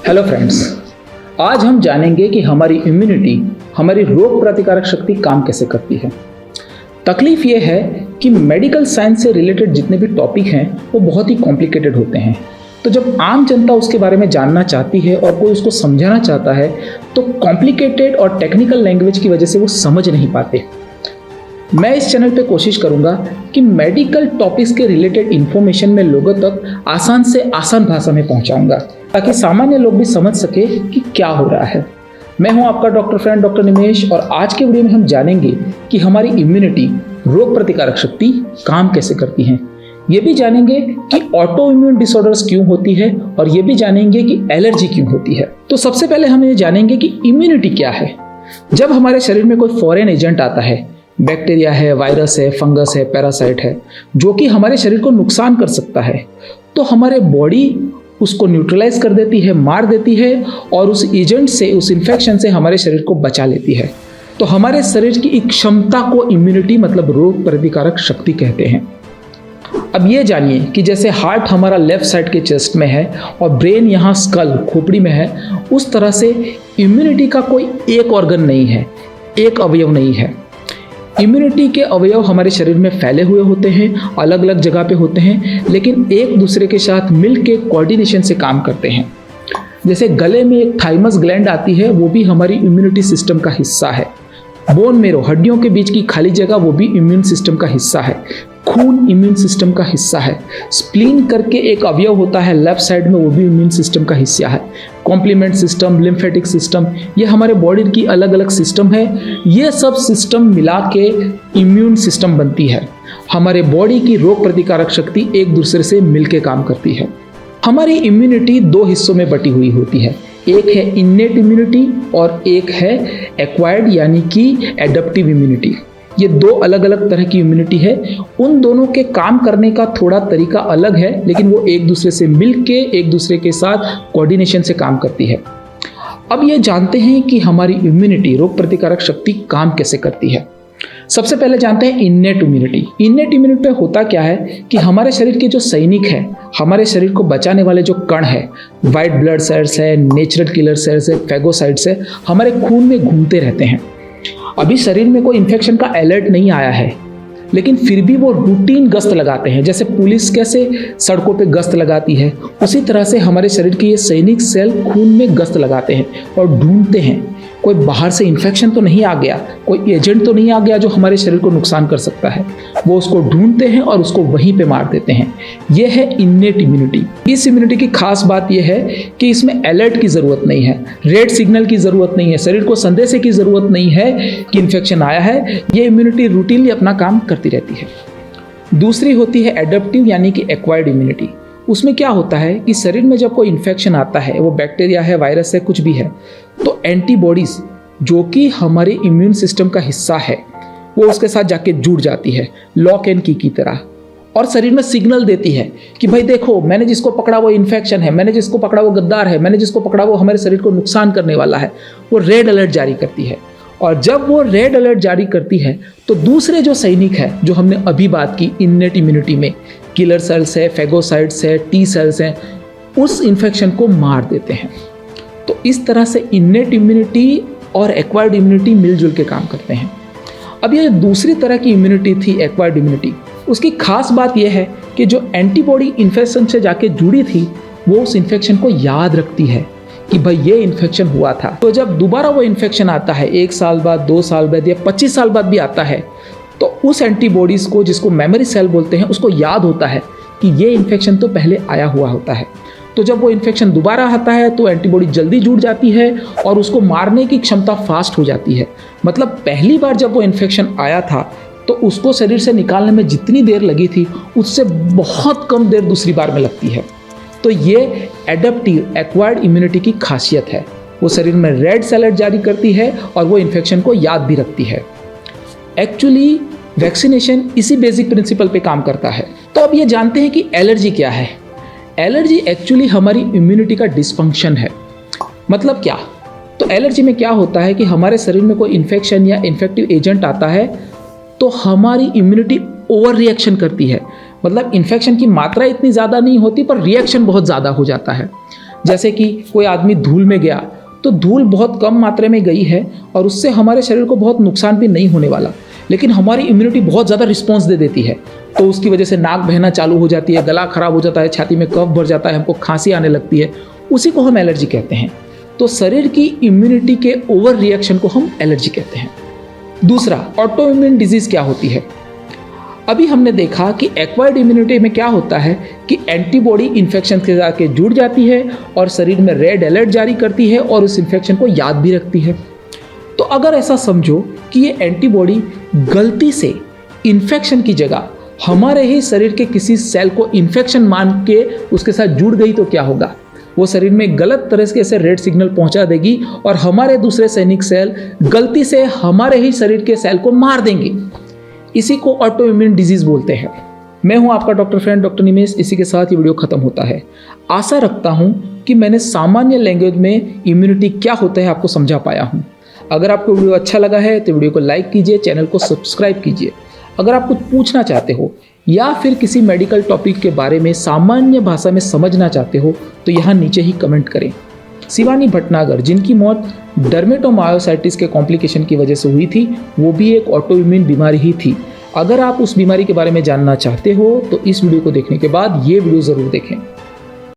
Hello friends, आज हम जानेंगे कि हमारी इम्यूनिटी, हमारी रोग प्रतिकारक शक्ति काम कैसे करती है। तकलीफ ये है कि मेडिकल साइंस से रिलेटेड जितने भी टॉपिक हैं वो बहुत ही कॉम्प्लिकेटेड होते हैं। तो जब आम जनता उसके बारे में जानना चाहती है और कोई उसको समझाना चाहता है तो कॉम्प्लिकेटेड और टेक्निकल लैंग्वेज की वजह से वो समझ नहीं पाते। मैं इस चैनल पे कोशिश करूंगा कि मेडिकल टॉपिक्स के रिलेटेड इंफॉर्मेशन में लोगों तक आसान से आसान भाषा में पहुंचाऊंगा ताकि सामान्य लोग भी समझ सके कि क्या हो रहा है। मैं हूं आपका डॉक्टर फ्रेंड डॉक्टर निमेश और आज के वीडियो में हम जानेंगे कि हमारी इम्यूनिटी, रोग प्रतिकारक शक्ति काम कैसे करती है। ये भी जानेंगे कि ऑटो इम्यून डिसऑर्डर्स क्यों होती है और ये भी जानेंगे कि एलर्जी क्यों होती है। तो सबसे पहले हम ये जानेंगे कि इम्यूनिटी क्या है। जब हमारे शरीर में कोई फॉरेन एजेंट आता है, बैक्टीरिया है, वायरस है, फंगस है, पैरासाइट है, जो कि हमारे शरीर को नुकसान कर सकता है, तो हमारे बॉडी उसको न्यूट्रलाइज कर देती है, मार देती है और उस एजेंट से, उस इन्फेक्शन से हमारे शरीर को बचा लेती है। तो हमारे शरीर की एक क्षमता को इम्यूनिटी मतलब रोग प्रतिकारक शक्ति कहते हैं। अब ये जानिए कि जैसे हार्ट हमारा लेफ्ट साइड के चेस्ट में है और ब्रेन यहाँ स्कल खोपड़ी में है, उस तरह से इम्यूनिटी का कोई एक ऑर्गन नहीं है, एक अवयव नहीं है। इम्यूनिटी के अवयव हमारे शरीर में फैले हुए होते हैं, अलग अलग जगह पे होते हैं, लेकिन एक दूसरे के साथ मिलके कोऑर्डिनेशन से काम करते हैं। जैसे गले में एक थाइमस ग्लैंड आती है, वो भी हमारी इम्यूनिटी सिस्टम का हिस्सा है। बोन मेरो, हड्डियों के बीच की खाली जगह, वो भी इम्यून सिस्टम का हिस्सा है। खून इम्यून सिस्टम का हिस्सा है। स्प्लीन करके एक अवयव होता है लेफ्ट साइड में, वो भी इम्यून सिस्टम का हिस्सा है। कॉम्प्लीमेंट सिस्टम, लिम्फेटिक सिस्टम, ये हमारे बॉडी की अलग अलग सिस्टम है। ये सब सिस्टम मिला के इम्यून सिस्टम बनती है। हमारे बॉडी की रोग प्रतिकारक शक्ति एक दूसरे से मिलके काम करती है। हमारी इम्यूनिटी दो हिस्सों में बटी हुई होती है, एक है इन्नेट इम्यूनिटी और एक है एक्वायर्ड यानी कि एडप्टिव इम्यूनिटी। ये दो अलग अलग तरह की इम्यूनिटी है। उन दोनों के काम करने का थोड़ा तरीका अलग है, लेकिन वो एक दूसरे से मिलके एक दूसरे के साथ कोऑर्डिनेशन से काम करती है। अब ये जानते हैं कि हमारी इम्यूनिटी, रोग प्रतिकारक शक्ति काम कैसे करती है। सबसे पहले जानते हैं इन्नेट इम्यूनिटी। इन्नेट इम्यूनिटी में होता क्या है कि हमारे शरीर के जो सैनिक है, हमारे शरीर को बचाने वाले जो कण है, वाइट ब्लड सेल्स है, नेचुरल किलर सेल्स है, फेगोसाइट्स है, हमारे खून में घूमते रहते हैं। अभी शरीर में कोई इन्फेक्शन का अलर्ट नहीं आया है, लेकिन फिर भी वो रूटीन गश्त लगाते हैं। जैसे पुलिस कैसे सड़कों पे गश्त लगाती है, उसी तरह से हमारे शरीर के ये सैनिक सेल खून में गश्त लगाते हैं और ढूंढते हैं कोई बाहर से इन्फेक्शन तो नहीं आ गया, कोई एजेंट तो नहीं आ गया जो हमारे शरीर को नुकसान कर सकता है। वो उसको ढूंढते हैं और उसको वहीं पे मार देते हैं। ये है इन्नेट इम्यूनिटी। इस इम्यूनिटी की खास बात यह है कि इसमें अलर्ट की ज़रूरत नहीं है, रेड सिग्नल की ज़रूरत नहीं है, शरीर को संदेश की ज़रूरत नहीं है कि इन्फेक्शन आया है। ये इम्यूनिटी रूटीनली अपना काम करती रहती है। दूसरी होती है एडप्टिव यानी कि एक्वायर्ड इम्यूनिटी। उसमें क्या होता है कि शरीर में जब कोई इन्फेक्शन आता है, वो बैक्टीरिया है, वायरस है, कुछ भी है, तो एंटीबॉडीज जो कि हमारे इम्यून सिस्टम का हिस्सा है, वो उसके साथ जाके जुड़ जाती है लॉक एंड की तरह, और शरीर में सिग्नल देती है कि भाई देखो, मैंने जिसको पकड़ा वो इन्फेक्शन है, मैंने जिसको पकड़ा वो गद्दार है, मैंने जिसको पकड़ा वो हमारे शरीर को नुकसान करने वाला है। वो रेड अलर्ट जारी करती है। और जब वो रेड अलर्ट जारी करती है तो दूसरे जो सैनिक है, जो हमने अभी बात की इन्नेट इम्यूनिटी में, किलर सेल्स है, फेगोसाइट्स है, टी सेल्स हैं, उस इन्फेक्शन को मार देते हैं। तो इस तरह से इन्नेट इम्यूनिटी और एक्वायर्ड इम्यूनिटी मिलजुल के काम करते हैं। अब ये दूसरी तरह की इम्यूनिटी थी एक्वायर्ड इम्यूनिटी, उसकी खास बात यह है कि जो एंटीबॉडी इन्फेक्शन से जाके जुड़ी थी, वो उस इन्फेक्शन को याद रखती है कि भाई ये इन्फेक्शन हुआ था। तो जब दोबारा वो इन्फेक्शन आता है, 1 साल बाद, 2 साल बाद या 25 साल बाद भी आता है, तो उस एंटीबॉडीज़ को, जिसको मेमोरी सेल बोलते हैं, उसको याद होता है कि ये इन्फेक्शन तो पहले आया हुआ होता है। तो जब वो इन्फेक्शन दोबारा आता है तो एंटीबॉडी जल्दी जुड़ जाती है और उसको मारने की क्षमता फास्ट हो जाती है। मतलब पहली बार जब वो इन्फेक्शन आया था तो उसको शरीर से निकालने में जितनी देर लगी थी, उससे बहुत कम देर दूसरी बार में लगती है। तो ये एडप्टिव एक्वायर्ड इम्यूनिटी की खासियत है। वो शरीर में रेड सेल अलर्ट जारी करती है और वो इन्फेक्शन को याद भी रखती है। एक्चुअली वैक्सीनेशन इसी बेसिक प्रिंसिपल पे काम करता है। तो अब ये जानते हैं कि एलर्जी क्या है। एलर्जी एक्चुअली हमारी इम्यूनिटी का डिसफंक्शन है। मतलब क्या? तो एलर्जी में क्या होता है कि हमारे शरीर में कोई इन्फेक्शन या इन्फेक्टिव एजेंट आता है तो हमारी इम्यूनिटी ओवर रिएक्शन करती है। मतलब इन्फेक्शन की मात्रा इतनी ज़्यादा नहीं होती पर रिएक्शन बहुत ज़्यादा हो जाता है। जैसे कि कोई आदमी धूल में गया तो धूल बहुत कम मात्रा में गई है और उससे हमारे शरीर को बहुत नुकसान भी नहीं होने वाला, लेकिन हमारी इम्यूनिटी बहुत ज़्यादा रिस्पॉन्स दे देती है। तो उसकी वजह से नाक बहना चालू हो जाती है, गला खराब हो जाता है, छाती में कफ भर जाता है, हमको खांसी आने लगती है। उसी को हम एलर्जी कहते हैं। तो शरीर की इम्यूनिटी के ओवर रिएक्शन को हम एलर्जी कहते हैं। दूसरा, ऑटो इम्यून डिजीज़ क्या होती है? अभी हमने देखा कि एक्वायर्ड इम्यूनिटी में क्या होता है कि एंटीबॉडी इन्फेक्शन के साथ जुड़ जाती है और शरीर में रेड अलर्ट जारी करती है और उस इन्फेक्शन को याद भी रखती है। तो अगर ऐसा समझो कि ये एंटीबॉडी गलती से इन्फेक्शन की जगह हमारे ही शरीर के किसी सेल को इन्फेक्शन मान के उसके साथ जुड़ गई तो क्या होगा? वो शरीर में गलत तरह से ऐसे रेड सिग्नल पहुंचा देगी और हमारे दूसरे सैनिक सेल गलती से हमारे ही शरीर के सेल को मार देंगे। इसी को ऑटो इम्यून डिजीज बोलते हैं। मैं हूं आपका डॉक्टर फ्रेंड डॉक्टर निमेश। इसी के साथ ये वीडियो खत्म होता है। आशा रखता हूं कि मैंने सामान्य लैंग्वेज में इम्यूनिटी क्या होता है आपको समझा पाया हूं। अगर आपको वीडियो अच्छा लगा है तो वीडियो को लाइक कीजिए, चैनल को सब्सक्राइब कीजिए। अगर आप कुछ पूछना चाहते हो या फिर किसी मेडिकल टॉपिक के बारे में सामान्य भाषा में समझना चाहते हो तो यहाँ नीचे ही कमेंट करें। शिवानी भटनागर, जिनकी मौत डर्मेटोमायोसाइटिस के कॉम्प्लिकेशन की वजह से हुई थी, वो भी एक ऑटो इम्यून बीमारी ही थी। अगर आप उस बीमारी के बारे में जानना चाहते हो तो इस वीडियो को देखने के बाद ये वीडियो ज़रूर देखें।